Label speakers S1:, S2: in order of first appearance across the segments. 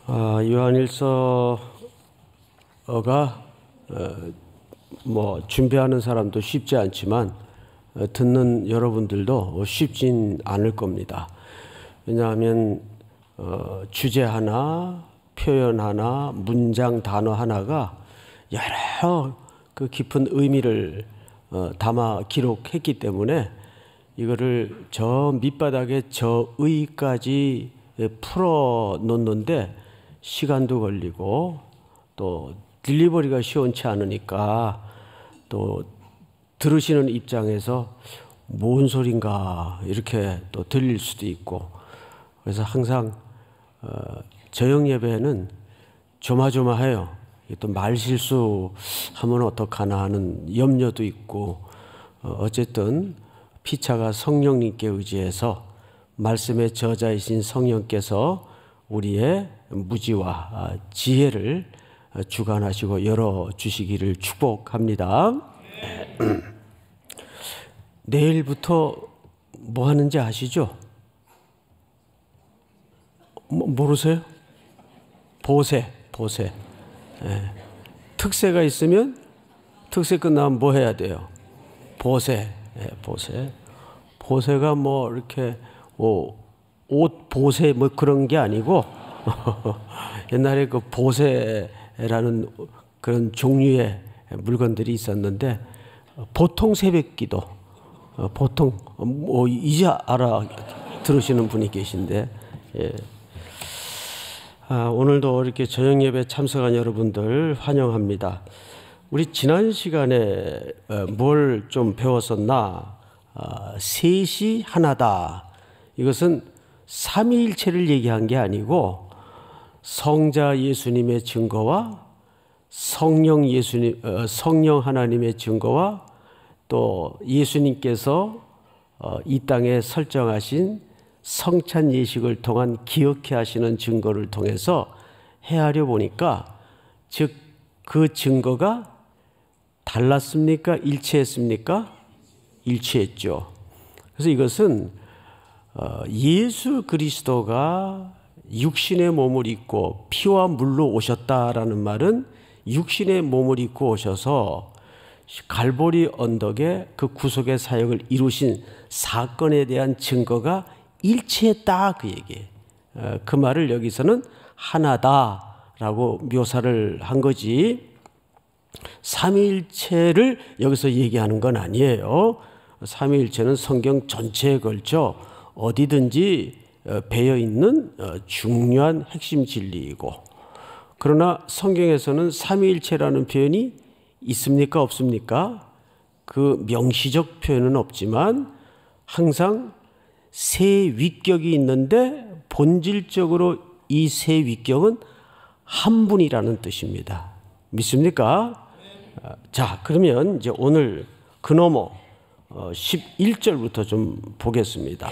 S1: 요한일서가 준비하는 사람도 쉽지 않지만 듣는 여러분들도 쉽진 않을 겁니다. 왜냐하면 주제 하나, 표현 하나, 문장 단어 하나가 여러 그 깊은 의미를 담아 기록했기 때문에 이거를 저 밑바닥에 저 의까지 풀어 놓는데 시간도 걸리고 또 딜리버리가 시원치 않으니까 또 들으시는 입장에서 뭔 소린가 이렇게 또 들릴 수도 있고, 그래서 항상 저녁 예배는 조마조마해요. 또 말실수하면 어떡하나 하는 염려도 있고, 어쨌든 피차가 성령님께 의지해서 말씀의 저자이신 성령께서 우리의 무지와 지혜를 주관하시고 열어주시기를 축복합니다. 내일부터 뭐 하는지 아시죠? 모르세요? 보세. 특세가 있으면 특세 끝나면 뭐 해야 돼요? 보세. 보세가 뭐 이렇게 옷 보세 뭐 그런 게 아니고 옛날에 그 보세라는 그런 종류의 물건들이 있었는데, 보통 새벽기도 보통 이제 들으시는 분이 계신데, 오늘도 이렇게 저녁 예배 참석한 여러분들 환영합니다. 우리 지난 시간에 뭘 좀 배웠었나? 셋이 하나다. 이것은 삼위일체를 얘기한 게 아니고 성자 예수님의 증거와 성령 하나님의 증거와 또 예수님께서 이 땅에 설정하신 성찬 예식을 통한 기억해 하시는 증거를 통해서 헤아려 보니까, 즉 그 증거가 달랐습니까? 일치했습니까? 일치했죠. 그래서 이것은 예수 그리스도가 육신의 몸을 입고 피와 물로 오셨다라는 말은 육신의 몸을 입고 오셔서 갈보리 언덕에 그 구속의 사역을 이루신 사건에 대한 증거가 일치했다, 그 얘기예요. 그 말을 여기서는 하나다라고 묘사를 한 거지, 삼위일체를 여기서 얘기하는 건 아니에요. 삼위일체는 성경 전체에 걸쳐 어디든지 배어 있는 중요한 핵심 진리이고, 그러나 성경에서는 삼위일체라는 표현이 있습니까? 없습니까? 그 명시적 표현은 없지만 항상 세 위격이 있는데 본질적으로 이 세 위격은 한 분이라는 뜻입니다. 믿습니까? 자, 그러면 이제 오늘 그너머 11절부터 좀 보겠습니다.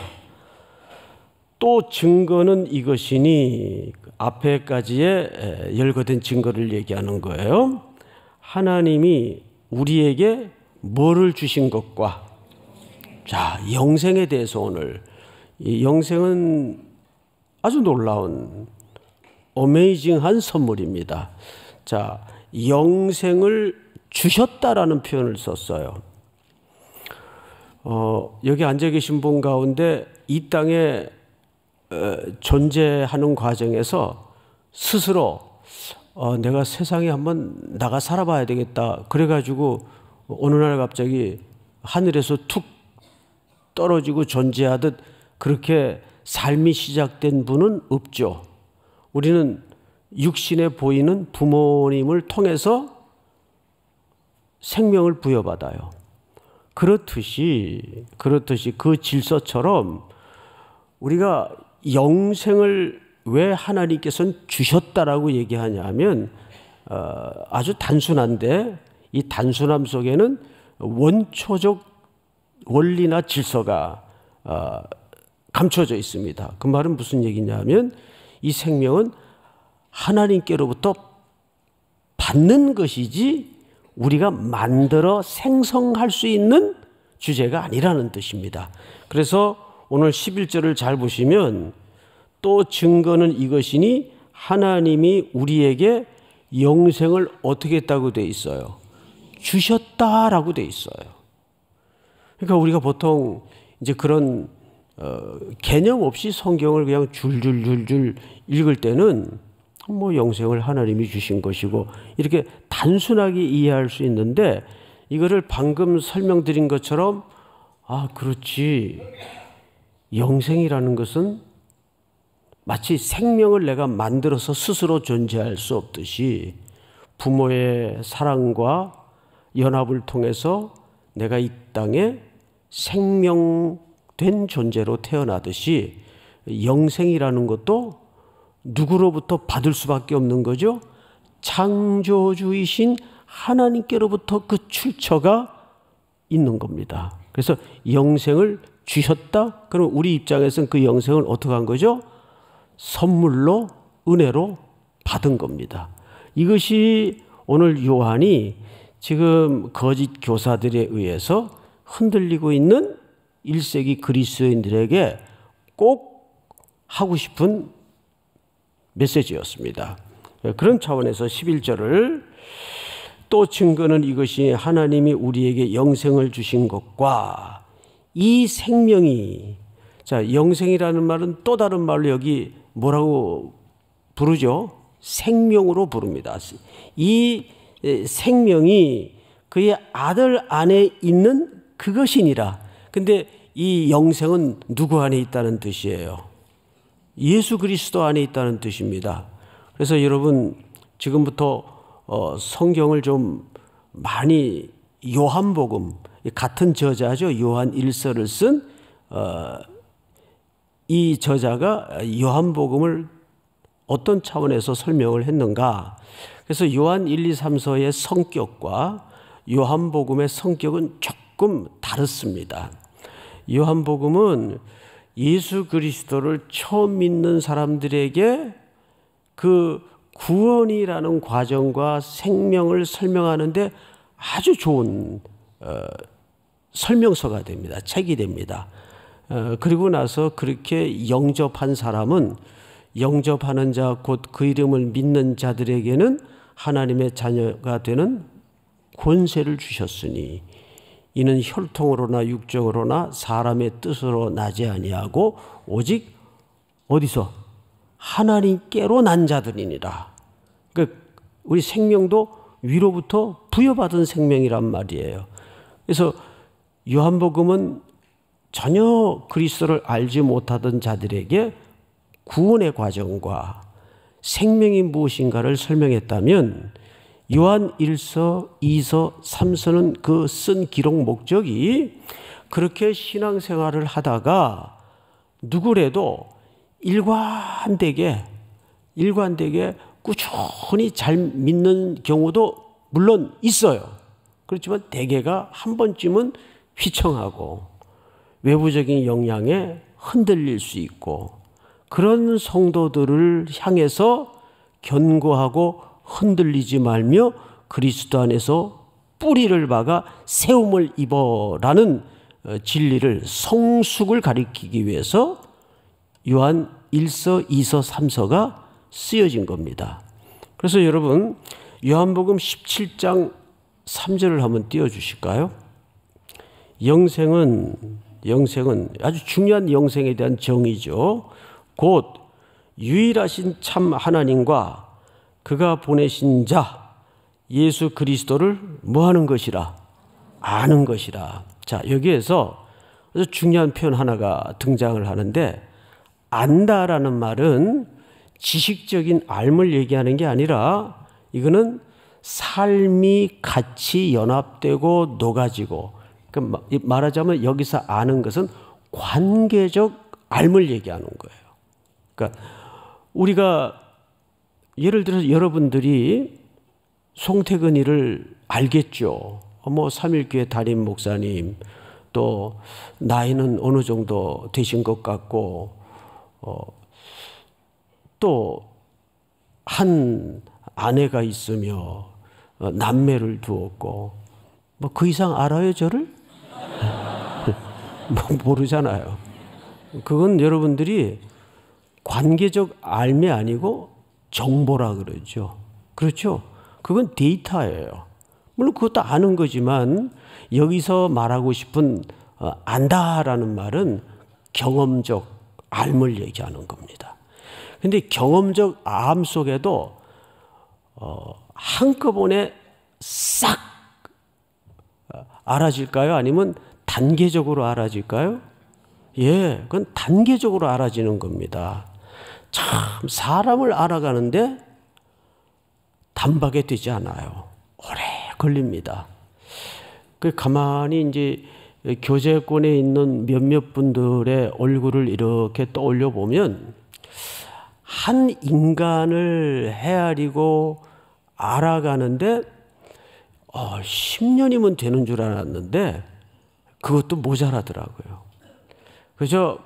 S1: 또 증거는 이것이니, 앞에까지의 열거된 증거를 얘기하는 거예요. 하나님이 우리에게 뭐를 주신 것과, 자, 영생에 대해서 오늘, 이 영생은 아주 놀라운 어메이징한 선물입니다. 자, 영생을 주셨다라는 표현을 썼어요. 여기 앉아 계신 분 가운데 이 땅에 존재하는 과정에서 스스로 내가 세상에 한번 나가 살아봐야 되겠다, 그래가지고 어느 날 갑자기 하늘에서 툭 떨어지고 존재하듯 그렇게 삶이 시작된 분은 없죠. 우리는 육신에 보이는 부모님을 통해서 생명을 부여받아요. 그렇듯이 그 질서처럼 우리가 영생을 왜 하나님께서는 주셨다라고 얘기하냐면, 아주 단순한데 이 단순함 속에는 원초적 원리나 질서가 감춰져 있습니다. 그 말은 무슨 얘기냐면, 이 생명은 하나님께로부터 받는 것이지 우리가 만들어 생성할 수 있는 주제가 아니라는 뜻입니다. 그래서 오늘 11절을 잘 보시면, 또 증거는 이것이니 하나님이 우리에게 영생을 어떻게 했다고 돼 있어요? 주셨다라고 돼 있어요. 그러니까 우리가 보통 이제 그런 개념 없이 성경을 그냥 줄줄줄줄 읽을 때는 뭐 영생을 하나님이 주신 것이고 이렇게 단순하게 이해할 수 있는데, 이거를 방금 설명드린 것처럼 아, 그렇지, 영생이라는 것은 마치 생명을 내가 만들어서 스스로 존재할 수 없듯이 부모의 사랑과 연합을 통해서 내가 이 땅에 생명된 존재로 태어나듯이 영생이라는 것도 누구로부터 받을 수밖에 없는 거죠? 창조주이신 하나님께로부터 그 출처가 있는 겁니다. 그래서 영생을 주셨다? 그럼 우리 입장에서는 그 영생을 어떻게 한 거죠? 선물로, 은혜로 받은 겁니다. 이것이 오늘 요한이 지금 거짓 교사들에 의해서 흔들리고 있는 1세기 그리스도인들에게 꼭 하고 싶은 메시지였습니다. 그런 차원에서 11절을 또 증거는 이것이 하나님이 우리에게 영생을 주신 것과 이 생명이, 자, 영생이라는 말은 또 다른 말로 여기 뭐라고 부르죠? 생명으로 부릅니다. 이 생명이 그의 아들 안에 있는 그것이니라. 근데 이 영생은 누구 안에 있다는 뜻이에요? 예수 그리스도 안에 있다는 뜻입니다. 그래서 여러분 지금부터 성경을 좀 많이, 요한복음, 같은 저자죠. 요한 1서를 쓴 이 저자가 요한복음을 어떤 차원에서 설명을 했는가. 그래서 요한 1, 2, 3서의 성격과 요한복음의 성격은 조금 다릅니다. 요한복음은 예수 그리스도를 처음 믿는 사람들에게 그 구원이라는 과정과 생명을 설명하는데 아주 좋은 설명서가 됩니다. 책이 됩니다. 그리고 나서 그렇게 영접한 사람은, 영접하는 자 곧 그 이름을 믿는 자들에게는 하나님의 자녀가 되는 권세를 주셨으니 이는 혈통으로나 육정으로나 사람의 뜻으로 나지 아니하고 오직 어디서? 하나님께로 난 자들이니라. 그러니까 우리 생명도 위로부터 부여받은 생명이란 말이에요. 그래서 요한복음은 전혀 그리스도를 알지 못하던 자들에게 구원의 과정과 생명이 무엇인가를 설명했다면, 요한 1서, 2서, 3서는 그 쓴 기록 목적이 그렇게 신앙생활을 하다가 누구래도 일관되게 꾸준히 잘 믿는 경우도 물론 있어요. 그렇지만 대개가 한 번쯤은 휘청하고 외부적인 영향에 흔들릴 수 있고, 그런 성도들을 향해서 견고하고 흔들리지 말며 그리스도 안에서 뿌리를 박아 세움을 입어라는 진리를, 성숙을 가리키기 위해서 요한 1서, 2서, 3서가 쓰여진 겁니다. 그래서 여러분 요한복음 17장 3절을 한번 띄워주실까요? 영생은 아주 중요한 영생에 대한 정의죠. 곧 유일하신 참 하나님과 그가 보내신 자 예수 그리스도를 뭐 하는 것이라? 아는 것이라. 자, 여기에서 아주 중요한 표현 하나가 등장을 하는데, 안다라는 말은 지식적인 알을 얘기하는 게 아니라 이거는 삶이 같이 연합되고 녹아지고, 그러니까 말하자면 여기서 아는 것은 관계적 알을 얘기하는 거예요. 그러니까 우리가 예를 들어서 여러분들이 송태근이를 알겠죠. 뭐 삼일교회 담임 목사님, 또 나이는 어느 정도 되신 것 같고, 또 한 아내가 있으며 남매를 두었고, 뭐 그 이상 알아요 저를? 뭐 모르잖아요. 그건 여러분들이 관계적 알미 아니고 정보라 그러죠. 그렇죠? 그건 데이터예요. 물론 그것도 아는 거지만 여기서 말하고 싶은 안다라는 말은 경험적 알을 얘기하는 겁니다. 근데 경험적 암 속에도 한꺼번에 싹 알아질까요? 아니면 단계적으로 알아질까요? 예, 그건 단계적으로 알아지는 겁니다. 참 사람을 알아가는데 단박에 되지 않아요. 오래 걸립니다. 그 가만히 이제 교제권에 있는 몇몇 분들의 얼굴을 이렇게 떠올려 보면 한 인간을 헤아리고 알아가는데 10년이면 되는 줄 알았는데 그것도 모자라더라고요. 그래서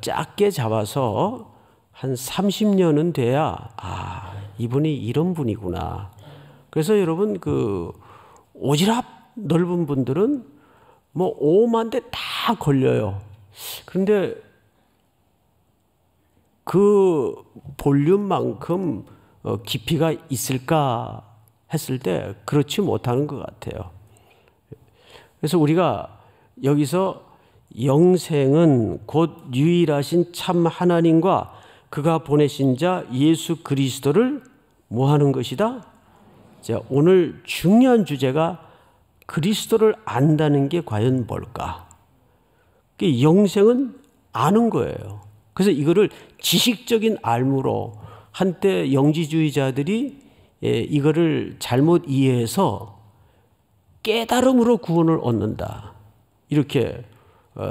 S1: 작게 잡아서 한 30년은 돼야 이분이 이런 분이구나. 그래서 여러분 그 오지랖 넓은 분들은 뭐 5만 대 다 걸려요. 그런데 그 볼륨만큼 깊이가 있을까 했을 때 그렇지 못하는 것 같아요. 그래서 우리가 여기서 영생은 곧 유일하신 참 하나님과 그가 보내신 자 예수 그리스도를 뭐 하는 것이다? 자, 오늘 중요한 주제가 그리스도를 안다는 게 과연 뭘까? 영생은 아는 거예요. 그래서 이거를 지식적인 알무로 한때 영지주의자들이 이거를 잘못 이해해서 깨달음으로 구원을 얻는다. 이렇게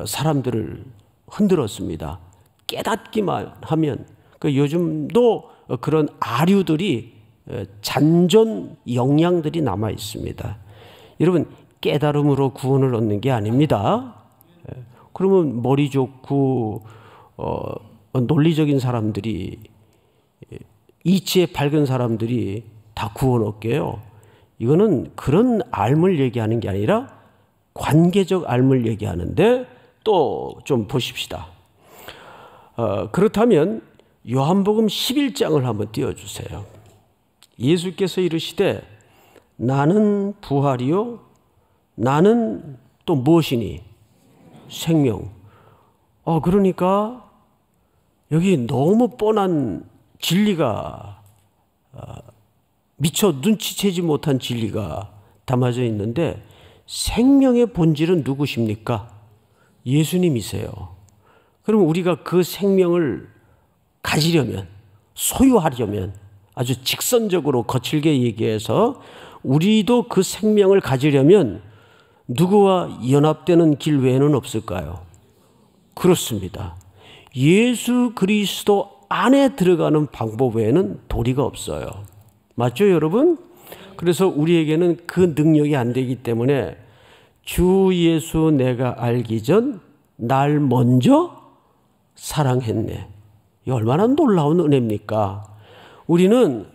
S1: 사람들을 흔들었습니다. 깨닫기만 하면. 요즘도 그런 아류들이 잔존 영향들이 남아 있습니다. 여러분 깨달음으로 구원을 얻는 게 아닙니다. 그러면 머리 좋고 논리적인 사람들이 이치에 밝은 사람들이 다 구원 얻게요. 이거는 그런 알을 얘기하는 게 아니라 관계적 알을 얘기하는데 또 좀 보십시다. 그렇다면 요한복음 11장을 한번 띄워주세요. 예수께서 이르시되 나는 부활이요 나는 또 무엇이니? 생명. 그러니까 여기 너무 뻔한 진리가 미처 눈치채지 못한 진리가 담아져 있는데 생명의 본질은 누구십니까? 예수님이세요. 그럼 우리가 그 생명을 가지려면 소유하려면 아주 직선적으로 거칠게 얘기해서 우리도 그 생명을 가지려면 누구와 연합되는 길 외에는 없을까요? 그렇습니다. 예수 그리스도 안에 들어가는 방법 외에는 도리가 없어요. 맞죠, 여러분? 그래서 우리에게는 그 능력이 안 되기 때문에 주 예수 내가 알기 전 날 먼저 사랑했네. 이 얼마나 놀라운 은혜입니까? 우리는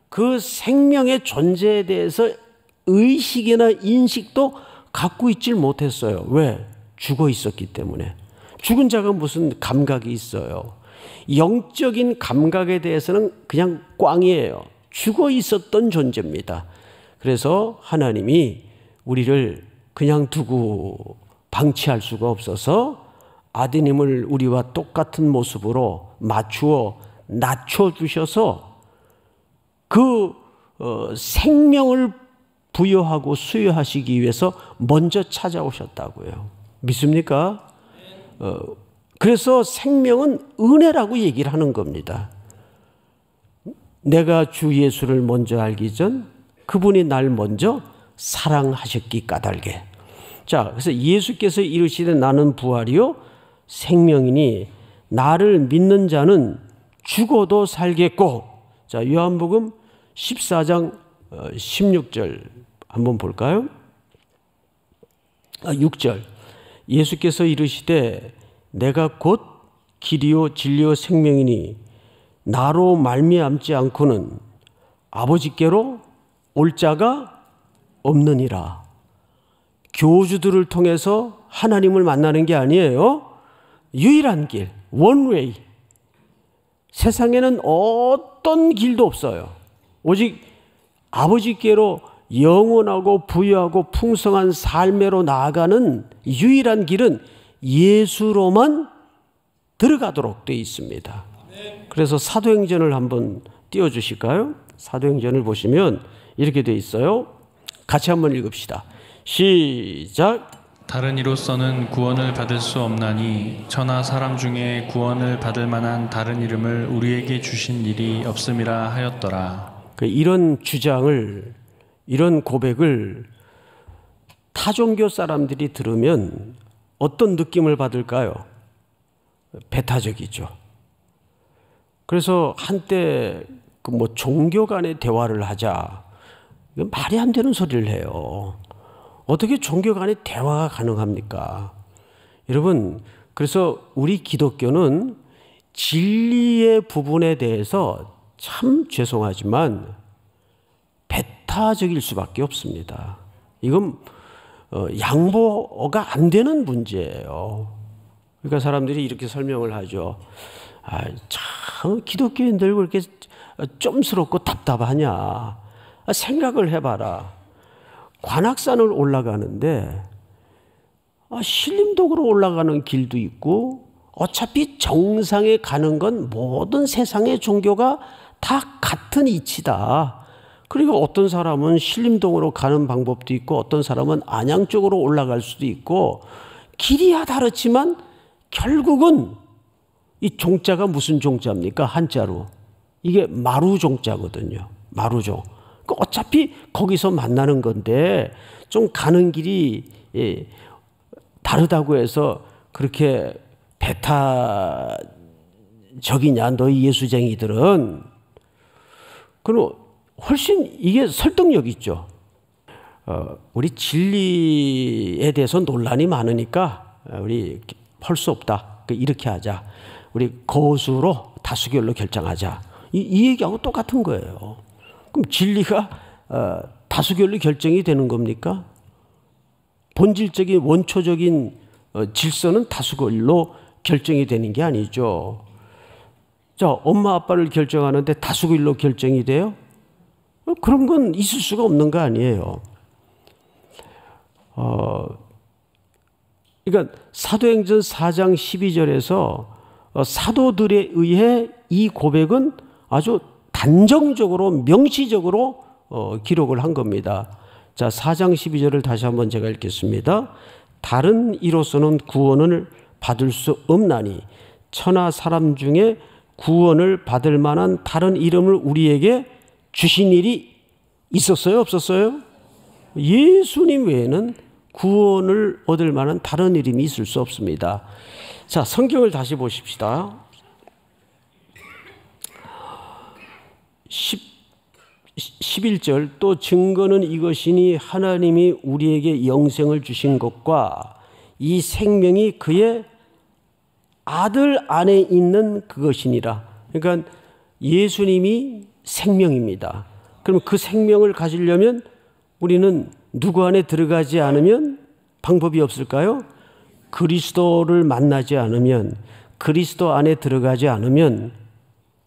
S1: 그 생명의 존재에 대해서 의식이나 인식도 갖고 있질 못했어요. 왜? 죽어 있었기 때문에. 죽은 자가 무슨 감각이 있어요. 영적인 감각에 대해서는 그냥 꽝이에요. 죽어 있었던 존재입니다. 그래서 하나님이 우리를 그냥 두고 방치할 수가 없어서 아드님을 우리와 똑같은 모습으로 맞추어 낮춰주셔서 그 생명을 부여하고 수여하시기 위해서 먼저 찾아오셨다고요. 믿습니까? 그래서 생명은 은혜라고 얘기를 하는 겁니다. 내가 주 예수를 먼저 알기 전 그분이 날 먼저 사랑하셨기 까닭에. 자, 그래서 예수께서 이르시되 나는 부활이요 생명이니 나를 믿는 자는 죽어도 살겠고. 자, 요한복음 14장 16절 한번 볼까요? 6절. 예수께서 이르시되 내가 곧 길이요 진리요 생명이니 나로 말미암지 않고는 아버지께로 올 자가 없느니라. 교주들을 통해서 하나님을 만나는 게 아니에요. 유일한 길, 원웨이. 세상에는 어떤 길도 없어요. 오직 아버지께로 영원하고 부유하고 풍성한 삶으로 나아가는 유일한 길은 예수로만 들어가도록 되어 있습니다. 그래서 사도행전을 한번 띄워주실까요? 사도행전을 보시면 이렇게 되어 있어요. 같이 한번 읽읍시다. 시작.
S2: 다른 이로서는 구원을 받을 수 없나니 천하 사람 중에 구원을 받을 만한 다른 이름을 우리에게 주신 일이 없음이라 하였더라.
S1: 이런 주장을, 이런 고백을 타 종교 사람들이 들으면 어떤 느낌을 받을까요? 배타적이죠. 그래서 한때 종교 간의 대화를 하자, 이건 말이 안 되는 소리를 해요. 어떻게 종교 간의 대화가 가능합니까? 여러분, 그래서 우리 기독교는 진리의 부분에 대해서 참 죄송하지만 배타적일 수밖에 없습니다. 이건 양보가 안 되는 문제예요. 그러니까 사람들이 이렇게 설명을 하죠. 참 기독교인들 왜 이렇게 좀스럽고 답답하냐. 생각을 해봐라. 관악산을 올라가는데 신림독으로 올라가는 길도 있고 어차피 정상에 가는 건 모든 세상의 종교가 다 같은 이치다. 그리고 어떤 사람은 신림동으로 가는 방법도 있고 어떤 사람은 안양 쪽으로 올라갈 수도 있고 길이야 다르지만 결국은 이 종자가 무슨 종자입니까? 한자로. 이게 마루종자거든요. 마루종. 어차피 거기서 만나는 건데 좀 가는 길이 다르다고 해서 그렇게 배타적이냐 너희 예수쟁이들은. 그럼 훨씬 이게 설득력 있죠. 우리 진리에 대해서 논란이 많으니까 우리 할 수 없다. 이렇게 하자. 우리 거수로 다수결로 결정하자. 이 얘기하고 똑같은 거예요. 그럼 진리가 다수결로 결정이 되는 겁니까? 본질적인 원초적인 질서는 다수결로 결정이 되는 게 아니죠. 자, 엄마 아빠를 결정하는데 다수결로 결정이 돼요? 그런 건 있을 수가 없는 거 아니에요. 그러니까 사도행전 4장 12절에서 사도들에 의해 이 고백은 아주 단정적으로 명시적으로 기록을 한 겁니다. 자, 4장 12절을 다시 한번 제가 읽겠습니다. 다른 이로서는 구원을 받을 수 없나니 천하 사람 중에 구원을 받을 만한 다른 이름을 우리에게 주신 일이 있었어요? 없었어요? 예수님 외에는 구원을 얻을 만한 다른 이름이 있을 수 없습니다. 자, 성경을 다시 보십시다. 11절 또 증거는 이것이니 하나님이 우리에게 영생을 주신 것과 이 생명이 그의 아들 안에 있는 그것이니라. 그러니까 예수님이 생명입니다. 그럼 그 생명을 가지려면 우리는 누구 안에 들어가지 않으면 방법이 없을까요? 그리스도를 만나지 않으면, 그리스도 안에 들어가지 않으면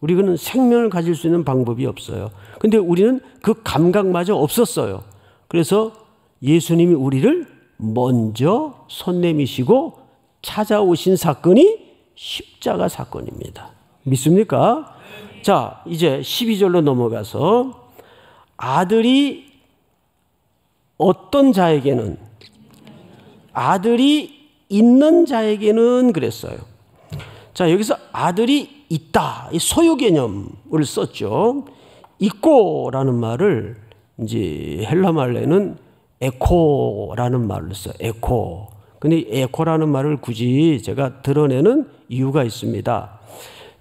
S1: 우리는 생명을 가질 수 있는 방법이 없어요. 근데 우리는 그 감각마저 없었어요. 그래서 예수님이 우리를 먼저 손 내미시고 찾아오신 사건이 십자가 사건입니다. 믿습니까? 자, 이제 12절로 넘어가서 아들이 어떤 자에게는, 아들이 있는 자에게는 그랬어요. 자, 여기서 아들이 있다, 이 소유 개념을 썼죠. 있고라는 말을 이제 헬라 말에는 에코라는 말을 써요. 에코. 근데 에코라는 말을 굳이 제가 드러내는 이유가 있습니다.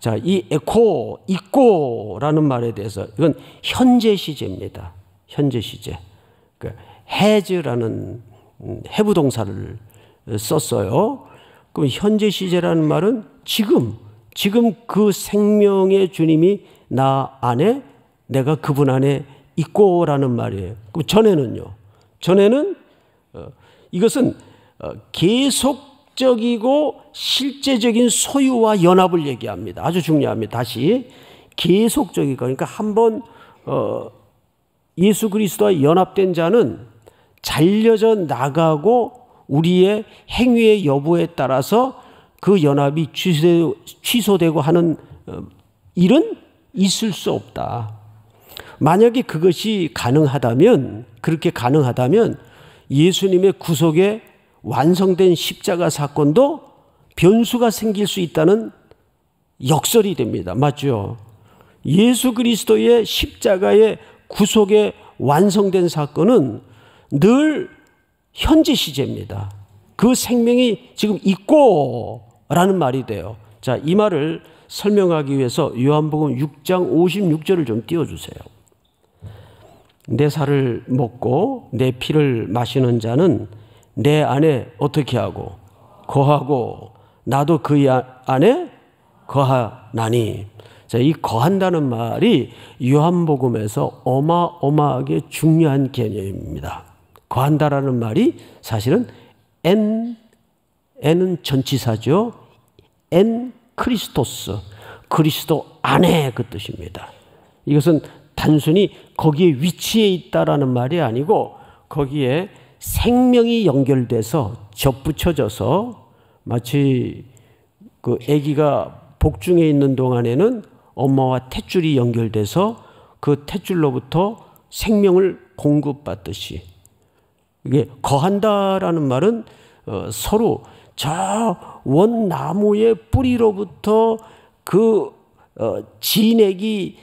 S1: 자, 이 에코, 있고라는 말에 대해서 이건 현재 시제입니다. 현재 시제. has라는 해부 동사를 썼어요. 그럼 현재 시제라는 말은 지금 그 생명의 주님이 나 안에, 내가 그분 안에 있고라는 말이에요. 그럼 전에는요? 전에는 이것은 계속 계속적이고 실제적인 소유와 연합을 얘기합니다. 아주 중요합니다. 다시 계속적이고, 그러니까 한번 예수 그리스도와 연합된 자는 잘려져 나가고 우리의 행위의 여부에 따라서 그 연합이 취소되고 하는 일은 있을 수 없다. 만약에 그것이 가능하다면, 그렇게 가능하다면 예수님의 구속에 완성된 십자가 사건도 변수가 생길 수 있다는 역설이 됩니다. 맞죠? 예수 그리스도의 십자가의 구속에 완성된 사건은 늘 현재 시제입니다. 그 생명이 지금 있고 라는 말이 돼요. 자, 이 말을 설명하기 위해서 요한복음 6장 56절을 좀 띄워주세요. 내 살을 먹고 내 피를 마시는 자는 내 안에 어떻게 하고 거하고 나도 그 안에 거하나니. 자, 이 거한다는 말이 요한복음에서 어마어마하게 중요한 개념입니다. 거한다라는 말이 사실은 N은 전치사죠. N 크리스토스, 그리스도 안에 그 뜻입니다. 이것은 단순히 거기에 위치해 있다라는 말이 아니고 거기에 생명이 연결돼서 접붙여져서 마치 그 아기가 복중에 있는 동안에는 엄마와 탯줄이 연결돼서 그 탯줄로부터 생명을 공급받듯이, 이게 거한다라는 말은 서로 저 원나무의 뿌리로부터 그 진액이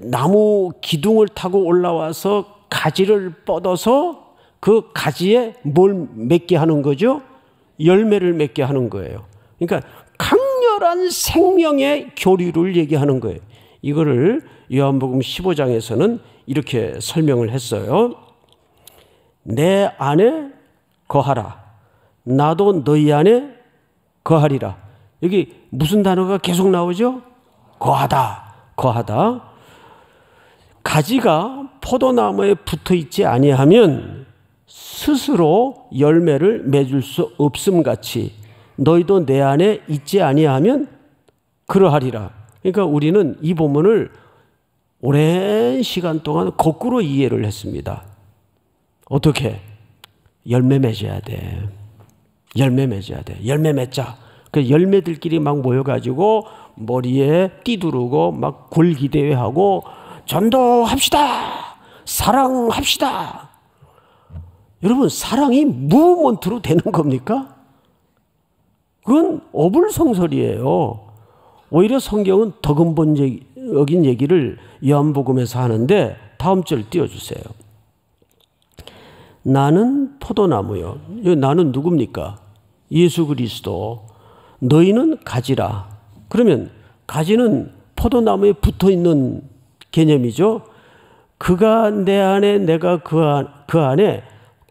S1: 나무 기둥을 타고 올라와서 가지를 뻗어서 그 가지에 뭘 맺게 하는 거죠? 열매를 맺게 하는 거예요. 그러니까 강렬한 생명의 교류를 얘기하는 거예요. 이거를 요한복음 15장에서는 이렇게 설명을 했어요. 내 안에 거하라. 나도 너희 안에 거하리라. 여기 무슨 단어가 계속 나오죠? 거하다. 거하다. 가지가 포도나무에 붙어 있지 아니하면 스스로 열매를 맺을 수 없음 같이 너희도 내 안에 있지 아니하면 그러하리라. 그러니까 우리는 이 본문을 오랜 시간 동안 거꾸로 이해를 했습니다. 어떻게? 열매 맺어야 돼. 열매 맺어야 돼. 열매 맺자. 그 열매들끼리 막 모여가지고 머리에 띠두르고 막 굴기대회하고 전도합시다. 사랑합시다. 여러분, 사랑이 무브먼트로 되는 겁니까? 그건 어불성설이에요. 오히려 성경은 더 근본적인 얘기를 요한복음에서 하는데 다음 절 띄워주세요. 나는 포도나무요. 나는 누굽니까? 예수 그리스도. 너희는 가지라. 그러면 가지는 포도나무에 붙어있는 개념이죠. 그가 내 안에 내가 그 안에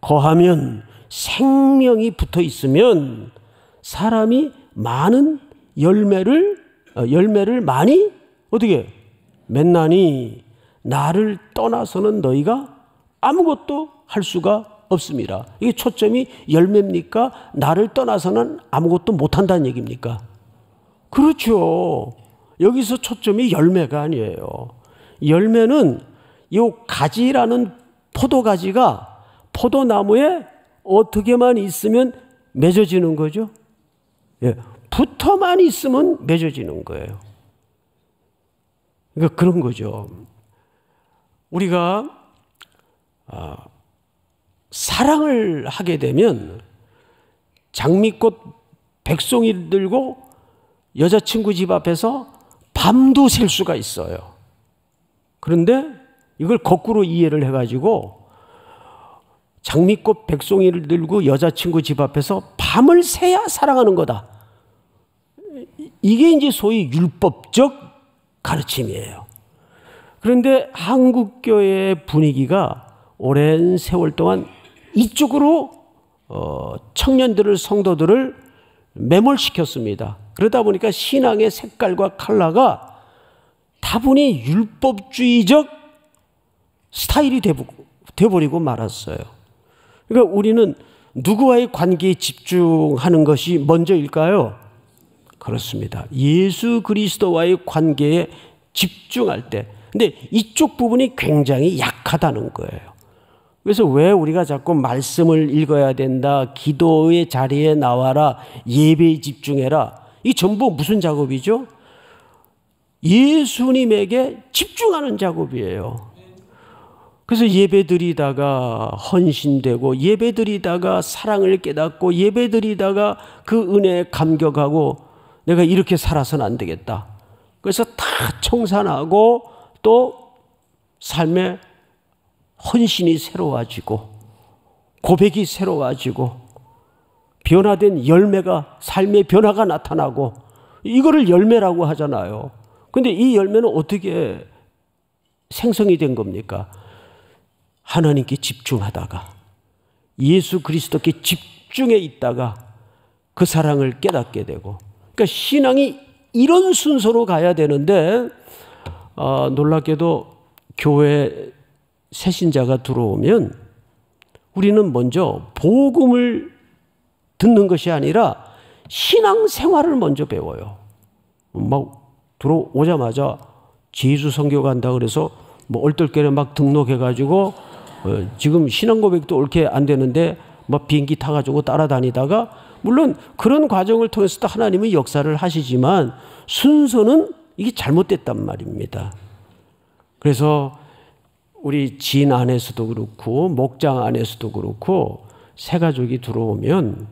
S1: 거하면, 생명이 붙어 있으면 사람이 많은 열매를 많이 어떻게 맺나니 나를 떠나서는 너희가 아무것도 할 수가 없습니다. 이게 초점이 열매입니까? 나를 떠나서는 아무것도 못한다는 얘기입니까? 그렇죠. 여기서 초점이 열매가 아니에요. 열매는 이 가지라는 포도가지가 포도나무에 어떻게만 있으면 맺어지는 거죠? 예, 붙어만 있으면 맺어지는 거예요. 그러니까 그런 거죠. 우리가 사랑을 하게 되면 장미꽃 백송이 들고 여자친구 집 앞에서 밤도 샐 수가 있어요. 그런데 이걸 거꾸로 이해를 해가지고 장미꽃 백송이를 들고 여자친구 집 앞에서 밤을 새야 사랑하는 거다. 이게 이제 소위 율법적 가르침이에요. 그런데 한국교회의 분위기가 오랜 세월 동안 이쪽으로 청년들을, 성도들을 매몰시켰습니다. 그러다 보니까 신앙의 색깔과 컬러가 다분히 율법주의적 스타일이 돼버리고 말았어요. 그러니까 우리는 누구와의 관계에 집중하는 것이 먼저일까요? 그렇습니다. 예수 그리스도와의 관계에 집중할 때. 근데 이쪽 부분이 굉장히 약하다는 거예요. 그래서 왜 우리가 자꾸 말씀을 읽어야 된다, 기도의 자리에 나와라, 예배에 집중해라. 이 전부 무슨 작업이죠? 예수님에게 집중하는 작업이에요. 그래서 예배드리다가 헌신되고, 예배드리다가 사랑을 깨닫고, 예배드리다가 그 은혜에 감격하고, 내가 이렇게 살아서는 안 되겠다. 그래서 다 청산하고 또 삶의 헌신이 새로워지고 고백이 새로워지고 변화된 열매가, 삶의 변화가 나타나고, 이거를 열매라고 하잖아요. 근데 이 열매는 어떻게 생성이 된 겁니까? 하나님께 집중하다가, 예수 그리스도께 집중해 있다가 그 사랑을 깨닫게 되고, 그러니까 신앙이 이런 순서로 가야 되는데, 놀랍게도 교회 새신자가 들어오면 우리는 먼저 복음을 듣는 것이 아니라 신앙생활을 먼저 배워요. 막 들어오자마자 제주 선교 간다 그래서 뭐 얼떨결에 막 등록해가지고 지금 신앙고백도 옳게 안 되는데 막 비행기 타가지고 따라다니다가, 물론 그런 과정을 통해서도 하나님은 역사를 하시지만 순서는 이게 잘못됐단 말입니다. 그래서 우리 진 안에서도 그렇고 목장 안에서도 그렇고 새가족이 들어오면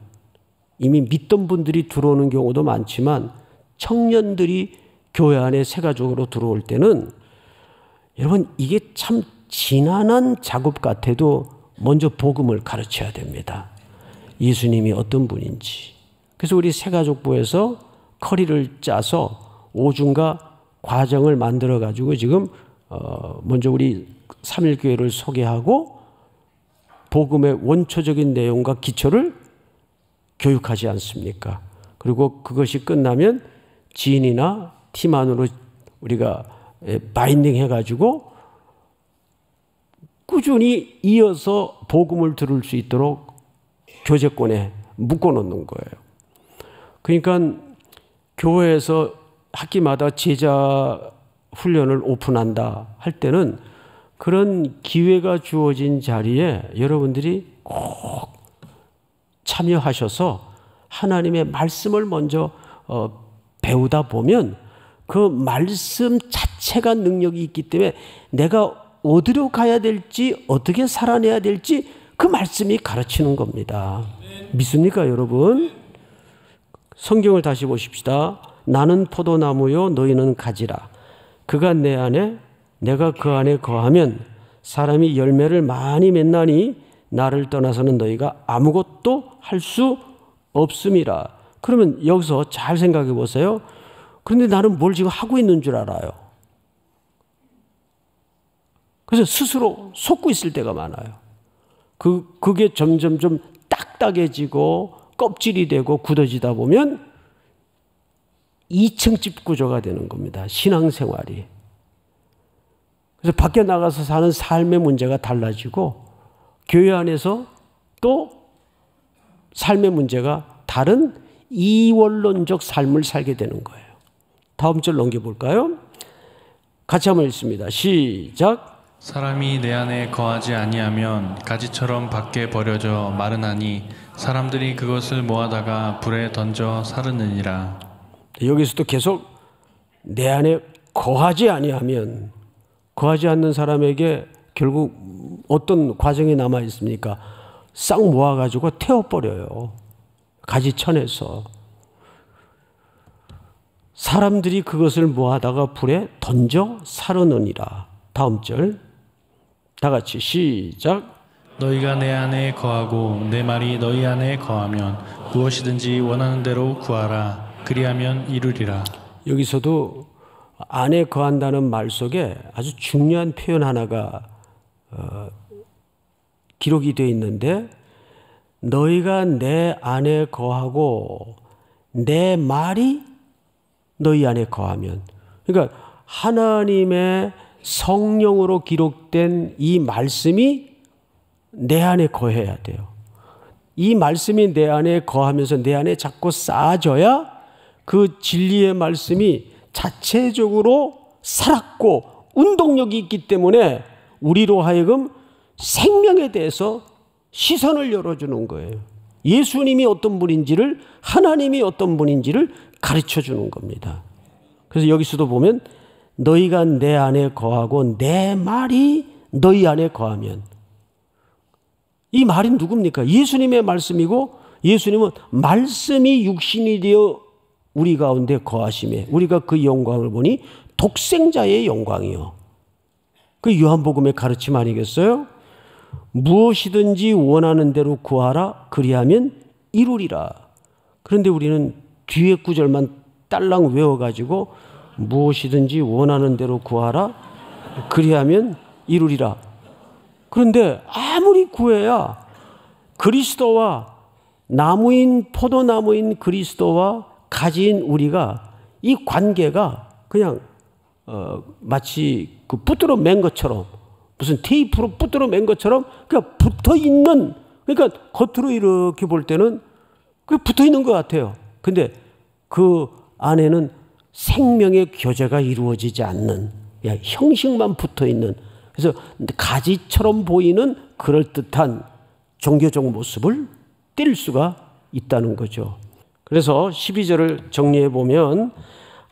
S1: 이미 믿던 분들이 들어오는 경우도 많지만 청년들이 교회 안에 새가족으로 들어올 때는, 여러분 이게 참 지난한 작업 같아도 먼저 복음을 가르쳐야 됩니다. 예수님이 어떤 분인지. 그래서 우리 새가족부에서 커리를 짜서 오중과 과정을 만들어 가지고 지금 먼저 우리 삼일교회를 소개하고 복음의 원초적인 내용과 기초를 교육하지 않습니까? 그리고 그것이 끝나면 지인이나 팀 안으로 우리가 바인딩 해가지고 꾸준히 이어서 복음을 들을 수 있도록 교제권에 묶어놓는 거예요. 그러니까 교회에서 학기마다 제자 훈련을 오픈한다 할 때는 그런 기회가 주어진 자리에 여러분들이 꼭 참여하셔서 하나님의 말씀을 먼저 배우다 보면 그 말씀 자체가 능력이 있기 때문에 내가 어디로 가야 될지, 어떻게 살아내야 될지 그 말씀이 가르치는 겁니다. 믿습니까, 여러분? 성경을 다시 보십시다. 나는 포도나무요, 너희는 가지라. 그가 내 안에, 내가 그 안에 거하면 사람이 열매를 많이 맺나니 나를 떠나서는 너희가 아무것도 할 수 없음이라. 그러면 여기서 잘 생각해 보세요. 그런데 나는 뭘 지금 하고 있는 줄 알아요. 그래서 스스로 속고 있을 때가 많아요. 그게 점점 좀 딱딱해지고 껍질이 되고 굳어지다 보면 2층 집 구조가 되는 겁니다. 신앙생활이. 그래서 밖에 나가서 사는 삶의 문제가 달라지고 교회 안에서 또 삶의 문제가 다른 이원론적 삶을 살게 되는 거예요. 다음 절 넘겨볼까요? 같이 한번 읽습니다. 시작.
S2: 사람이 내 안에 거하지 아니하면 가지처럼 밖에 버려져 마르나니 사람들이 그것을 모아다가 불에 던져 사르느니라.
S1: 여기서도 계속 내 안에 거하지 아니하면, 거하지 않는 사람에게 결국 어떤 과정이 남아 있습니까? 싹 모아가지고 태워버려요. 가지천에서. 사람들이 그것을 모아다가 불에 던져 사르느니라. 다음 절 다 같이 시작.
S2: 너희가 내 안에 거하고 내 말이 너희 안에 거하면 무엇이든지 원하는 대로 구하라. 그리하면 이루리라.
S1: 여기서도 안에 거한다는 말 속에 아주 중요한 표현 하나가 기록이 되어 있는데, 너희가 내 안에 거하고 내 말이 너희 안에 거하면, 그러니까 하나님의 성령으로 기록된 이 말씀이 내 안에 거해야 돼요. 이 말씀이 내 안에 거하면서 내 안에 자꾸 쌓아져야 그 진리의 말씀이 자체적으로 살았고 운동력이 있기 때문에 우리로 하여금 생명에 대해서 시선을 열어주는 거예요. 예수님이 어떤 분인지를, 하나님이 어떤 분인지를 가르쳐 주는 겁니다. 그래서 여기서도 보면 너희가 내 안에 거하고 내 말이 너희 안에 거하면, 이 말이 누굽니까? 예수님의 말씀이고, 예수님은 말씀이 육신이 되어 우리 가운데 거하심에 우리가 그 영광을 보니 독생자의 영광이요. 그 요한복음의 가르침 아니겠어요? 무엇이든지 원하는 대로 구하라 그리하면 이루리라. 그런데 우리는 뒤에 구절만 딸랑 외워가지고 무엇이든지 원하는 대로 구하라 그리하면 이루리라. 그런데 아무리 구해야 그리스도와 나무인 포도나무인 그리스도와 가진 우리가 이 관계가 그냥 마치 그 붙들어 맨 것처럼, 무슨 테이프로 붙들어 맨 것처럼 그냥 붙어 있는, 그러니까 겉으로 이렇게 볼 때는 그 붙어 있는 것 같아요. 근데 그 안에는 생명의 교제가 이루어지지 않는, 그냥 형식만 붙어 있는, 그래서 가지처럼 보이는 그럴듯한 종교적 모습을 띌 수가 있다는 거죠. 그래서 12절을 정리해 보면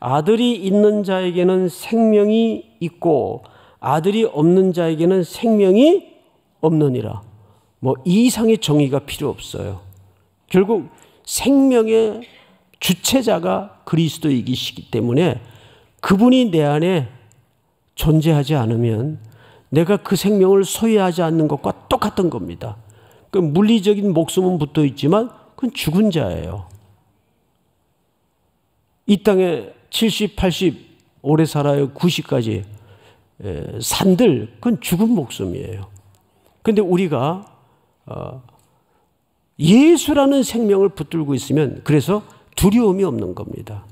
S1: 아들이 있는 자에게는 생명이 있고 아들이 없는 자에게는 생명이 없느니라. 뭐 이 이상의 정의가 필요 없어요. 결국 생명의 주체자가 그리스도이시기 때문에 그분이 내 안에 존재하지 않으면 내가 그 생명을 소유하지 않는 것과 똑같은 겁니다. 그 물리적인 목숨은 붙어 있지만 그건 죽은 자예요. 이 땅에 70, 80 오래 살아요. 90까지 산들, 그건 죽은 목숨이에요. 그런데 우리가 예수라는 생명을 붙들고 있으면 그래서 두려움이 없는 겁니다.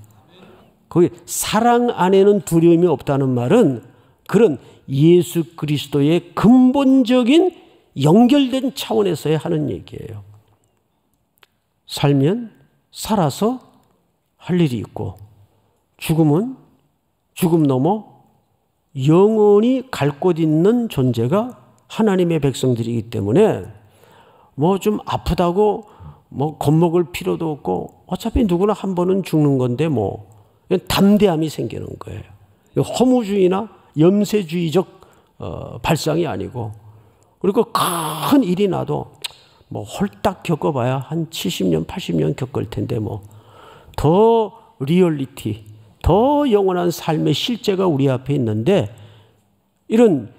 S1: 거기 사랑 안에는 두려움이 없다는 말은 그런 예수 그리스도의 근본적인 연결된 차원에서의 하는 얘기예요. 살면 살아서 할 일이 있고 죽음은 죽음 넘어 영원히 갈 곳 있는 존재가 하나님의 백성들이기 때문에 뭐 좀 아프다고 뭐 겁먹을 필요도 없고 어차피 누구나 한 번은 죽는 건데 뭐 담대함이 생기는 거예요. 허무주의나 염세주의적 발상이 아니고, 그리고 큰 일이 나도 뭐 홀딱 겪어봐야 한 70년, 80년 겪을 텐데 뭐 더 리얼리티, 더 영원한 삶의 실제가 우리 앞에 있는데 이런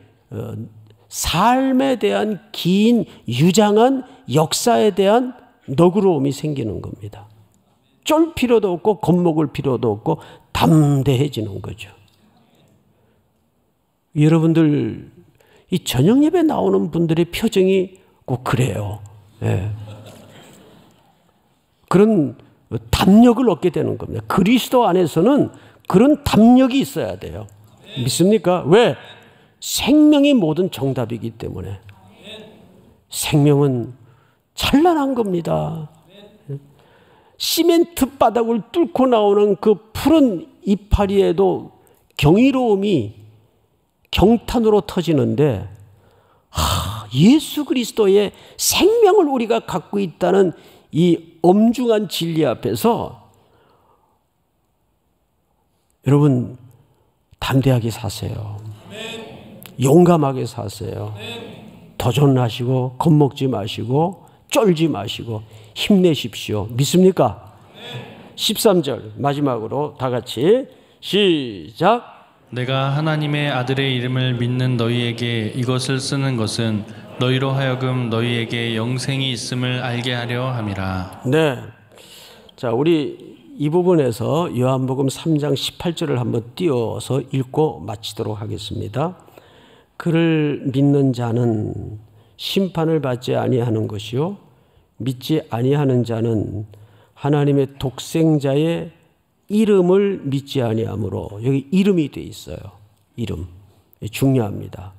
S1: 삶에 대한 긴 유장한 역사에 대한 너그러움이 생기는 겁니다. 쫄 필요도 없고 겁먹을 필요도 없고 담대해지는 거죠. 여러분들 이 저녁 예배 나오는 분들의 표정이 꼭 그래요. 예. 그런 담력을 얻게 되는 겁니다. 그리스도 안에서는 그런 담력이 있어야 돼요. 믿습니까? 왜? 생명이 모든 정답이기 때문에. 생명은 찬란한 겁니다. 시멘트 바닥을 뚫고 나오는 그 푸른 이파리에도 경이로움이 경탄으로 터지는데, 예수 그리스도의 생명을 우리가 갖고 있다는 이 엄중한 진리 앞에서 여러분 담대하게 사세요. 용감하게 사세요. 도전하시고 겁먹지 마시고 쫄지 마시고 힘내십시오. 믿습니까? 13절 마지막으로 다 같이 시작.
S2: 내가 하나님의 아들의 이름을 믿는 너희에게 이것을 쓰는 것은 너희로 하여금 너희에게 영생이 있음을 알게 하려 함이라.
S1: 네. 자, 우리 이 부분에서 요한복음 3장 18절을 한번 띄워서 읽고 마치도록 하겠습니다. 그를 믿는 자는 심판을 받지 아니하는 것이요 믿지 아니하는 자는 하나님의 독생자의 이름을 믿지 아니하므로. 여기 이름이 돼 있어요. 이름 중요합니다.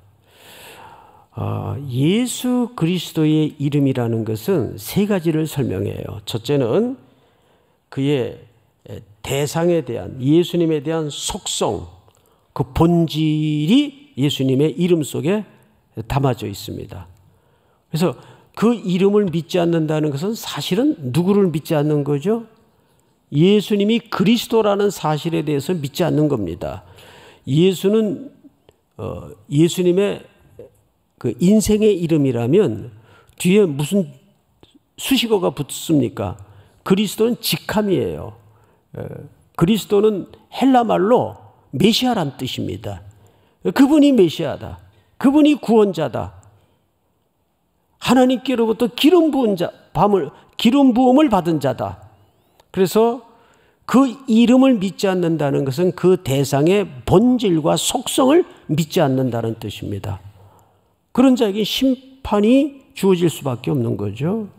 S1: 예수 그리스도의 이름이라는 것은 세 가지를 설명해요. 첫째는 그의 대상에 대한, 예수님에 대한 속성, 그 본질이 예수님의 이름 속에 담아져 있습니다. 그래서 그 이름을 믿지 않는다는 것은 사실은 누구를 믿지 않는 거죠? 예수님이 그리스도라는 사실에 대해서 믿지 않는 겁니다. 예수는 예수님의 그 인생의 이름이라면 뒤에 무슨 수식어가 붙습니까? 그리스도는 직함이에요. 그리스도는 헬라말로 메시아란 뜻입니다. 그분이 메시아다. 그분이 구원자다. 하나님께로부터 기름 부음을 받은 자다. 그래서 그 이름을 믿지 않는다는 것은 그 대상의 본질과 속성을 믿지 않는다는 뜻입니다. 그런 자에게 심판이 주어질 수밖에 없는 거죠.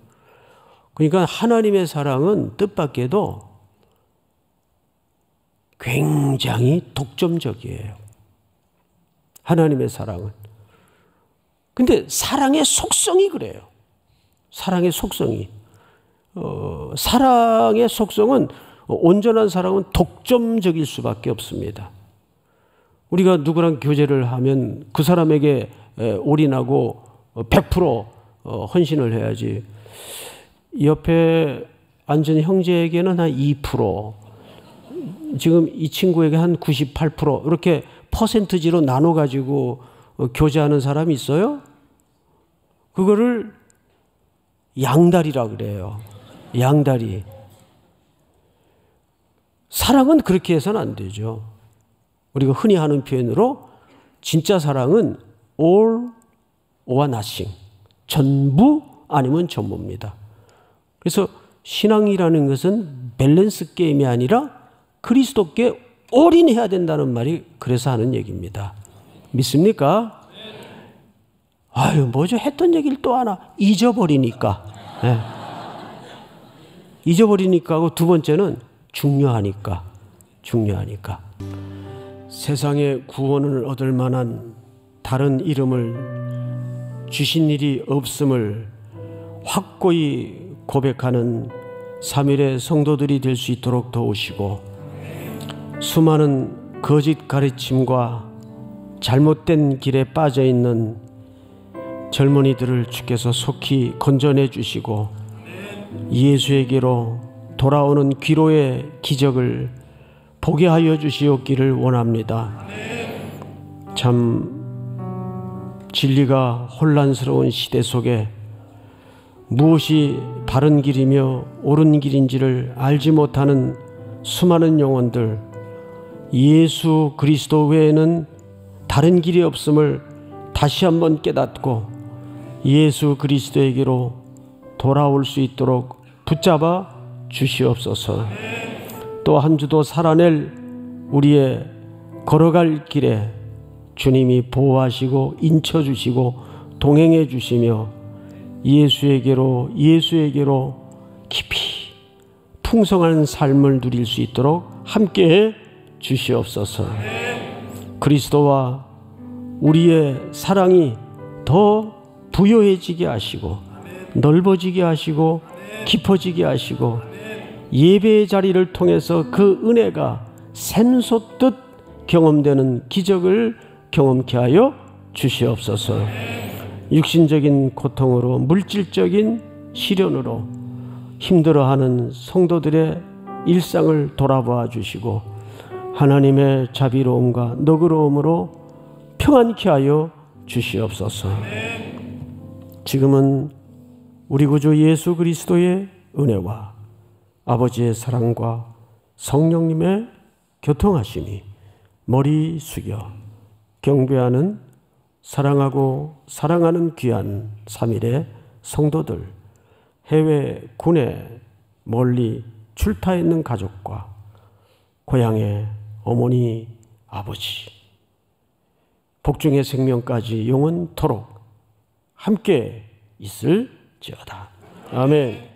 S1: 그러니까 하나님의 사랑은 뜻밖에도 굉장히 독점적이에요. 하나님의 사랑은. 근데 사랑의 속성이 그래요. 사랑의 속성이. 사랑의 속성은, 온전한 사랑은 독점적일 수밖에 없습니다. 우리가 누구랑 교제를 하면 그 사람에게 올인하고 100% 헌신을 해야지. 옆에 앉은 형제에게는 한 2%, 지금 이 친구에게 한 98%, 이렇게 퍼센트지로 나눠가지고 교제하는 사람이 있어요? 그거를 양다리라 그래요. 양다리. 사랑은 그렇게 해서는 안 되죠. 우리가 흔히 하는 표현으로 진짜 사랑은 all or nothing. 전부 아니면 전부입니다. 그래서 신앙이라는 것은 밸런스 게임이 아니라 그리스도께 올인해야 된다는 말이 그래서 하는 얘기입니다. 믿습니까? 아유, 뭐죠? 했던 얘기를 또 하나 잊어버리니까. 네. 잊어버리니까 하고, 두 번째는 중요하니까. 세상에 구원을 얻을 만한 다른 이름을 주신 일이 없음을 확고히 고백하는 3일의 성도들이 될 수 있도록 도우시고, 수많은 거짓 가르침과 잘못된 길에 빠져 있는 젊은이들을 주께서 속히 건져내 주시고, 예수에게로 돌아오는 기로의 기적을 보게 하여 주시옵기를 원합니다. 참 진리가 혼란스러운 시대 속에 무엇이 바른 길이며 옳은 길인지를 알지 못하는 수많은 영혼들, 예수 그리스도 외에는 다른 길이 없음을 다시 한번 깨닫고 예수 그리스도에게로 돌아올 수 있도록 붙잡아 주시옵소서. 또 한 주도 살아낼 우리의 걸어갈 길에 주님이 보호하시고 인쳐주시고 동행해 주시며 예수에게로 깊이 풍성한 삶을 누릴 수 있도록 함께해 주시옵소서. 그리스도와 우리의 사랑이 더 부여해지게 하시고 넓어지게 하시고 깊어지게 하시고, 예배의 자리를 통해서 그 은혜가 샘솟듯 경험되는 기적을 경험케 하여 주시옵소서. 육신적인 고통으로, 물질적인 시련으로 힘들어하는 성도들의 일상을 돌아봐 주시고, 하나님의 자비로움과 너그러움으로 평안케 하여 주시옵소서. 지금은 우리 구주 예수 그리스도의 은혜와 아버지의 사랑과 성령님의 교통하심이 머리 숙여 경배하는, 사랑하고 사랑하는 귀한 3일의 성도들, 해외 군에 멀리 출타 있는 가족과 고향의 어머니, 아버지, 복중의 생명까지 영원토록 함께 있을지어다. 아멘.